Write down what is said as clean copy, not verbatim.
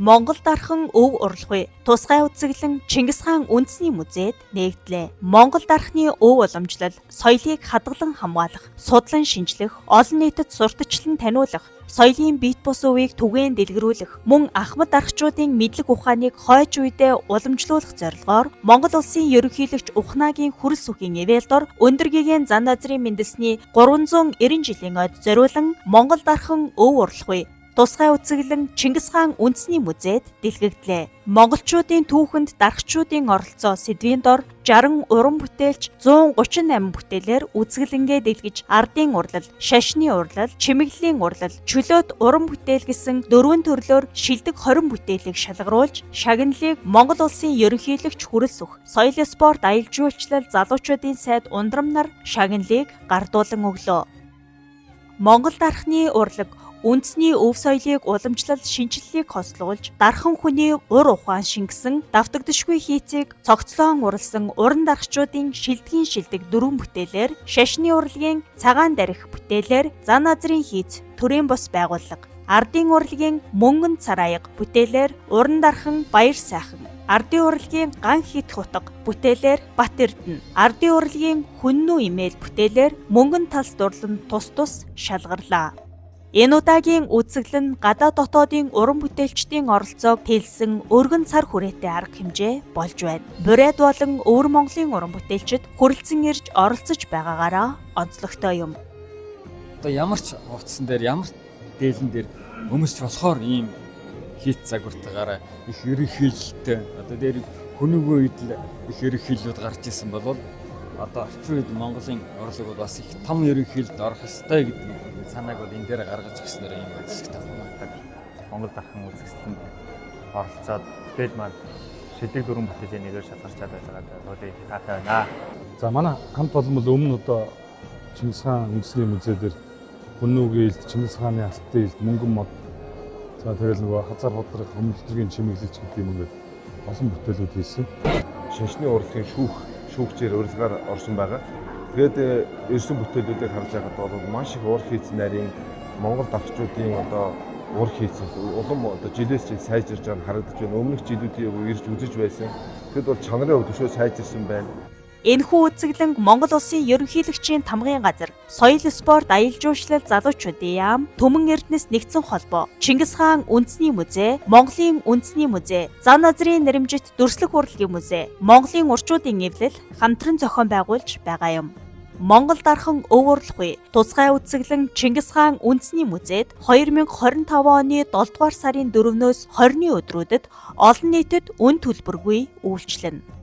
Монгол дархан өв урлагүй тусгай үзэсгэлэн Чингис хаан үндэсний музейд нээгдлээ. Монгол дархны өв уламжлал соёлыг хадгалан хамгаалах, судлан шинжлэх, олон нийтэд сурталчлан таниулах, соёлын бит бус өвийг түгээн дэлгэрүүлэх, мөн ахмад дархчдын мэдлэг ухааныг хойч үедээ уламжлуулах зорилгоор Монгол улсын ерөнхийлөгч Ухнагийн хүрэл сүхийн ивэлдор өндөр гэгээн зан азрын мэндэлсний 390 жилийн ойд зориулан Монгол дархан өв урлагүй тусгай үзэсгэлэн Чингис хаан үндэсний музейд дэлгэглээ. Монголчуудын түүхэнд дархчдын оролцоо сэдвийн дор 60 уран бүтээлч 138 бүтээлээр үзэсгэлэнгээ дэлгэж ардын урлал, шашны урлал, чимэглэлийн урлал, чөлөөт уран бүтээл гэсэн 4 төрлөөр шилдэг 20 бүтээлийг шалгаруулж, шагналыг Монгол улсын ерөнхийлөгч хүрэл сүх, соёл спорт аялал жуулчлал залуучуудын сайд ундрамнар шагналыг гардуулан өглөө. Монгол дархны урлаг үндэсний өв соёлыг уламжлал шинжилгээг хослуулж, дархан хүний ур ухаан шингэсэн, давтагдшгүй хийцийг цогцлоон уралсан уран дархчдын шилдгийн шилдэг 4 бүтээлээр, шашны урлагийн цагаан дарих бүтээлээр зан азрын хийц, төрийн бус байгууллага, ардын урлагийн мөнгөн цараяга бүтээлээр уран дархан баяр сайхан, ардын урлагийн ган хит хутга бүтээлээр Бат Эрдэнэ, ардын урлагийн хүннүү имэйл бүтээлээр мөнгөн талс дурлан тус тус шалгарлаа. Энэ удаагийн үзэсгэлэн гадаад дотоодын уран бүтээлчдийн оролцоог тэлсэн өргөн цар хүрээтэй арга хэмжээ болж байна. Бурайд болон өвөр Монголын уран бүтээлчид хүрэлцэн ирж оролцож байгаагаараа онцлогтой юм. Одоо ямар ч хувцсан дээр, ямар дээлэн дээр өмсч болохоор ийм хийц загвартаагаараа их ерөнхийлөлттэй одоо дээр хүнүүгөө үед л их ерөнхийллүүд гарч исэн бол одоо орчин үед Монголын урлаг бол бас их том ерөнхийлөлд орох ёстой гэдэг санааг бол энэ дээр гаргаж өгснээр юм үзэлтэй байна. Монгол дархан үзэсгэлэнд оролцоод бүтээл маань шилдэг 4 бүтээлийн нэгээр шалгарч чадаад байгаа тулыг таатай байна. За манай хамт олон бол өмнө одоо Чингис хаан үндэсний музей дээр хүнүүгийн илт, Чингис хааны алтан илт, мөнгөн мод, за тэгэл нөгөө хазар худрах, өмөлтрийн чимэглэлч гэдэг юм ингээд олон бүтээлүүд хийсэн. Шинжний урлагийн шүүгчээр урилгаар орсон байгаа. Тэгээд ерсөн бүтээлүүдийг харж байхад бол маш их уур хийц нарийн Монгол дархчдын одоо уур хийц улам одоо жилээс жил сайжирж байгаа нь харагдаж байна. Өмнөх жилүүдийг ирж үзэж байсан. Тэгэд бол чанарын хувьд өшөө сайжирсан байна. Энэхүү үзэсгэлэн Монгол улсын ерөнхийлөгчийн тамгын газар, соёл спорт аялал жуулчлал залуучуудын яам, Төмөн Эрдэнэс нэгдсэн холбоо, Чингис хаан үндэсний музей, Монголын үндэсний музей, зан азрын нэрэмжит дүрслэх урлагийн музей, Монголын урчуудын эвлэл хамтран зохион байгуулж байгаа юм. Монгол дархан өв урлагүй тусгай үзэсгэлэн Чингис хаан үндэсний музейд 2025 оны 7 дугаар сарын 4-өөс 20-ны өдрүүдэд олон нийтэд үн төлбөргүй үйлчлэнэ.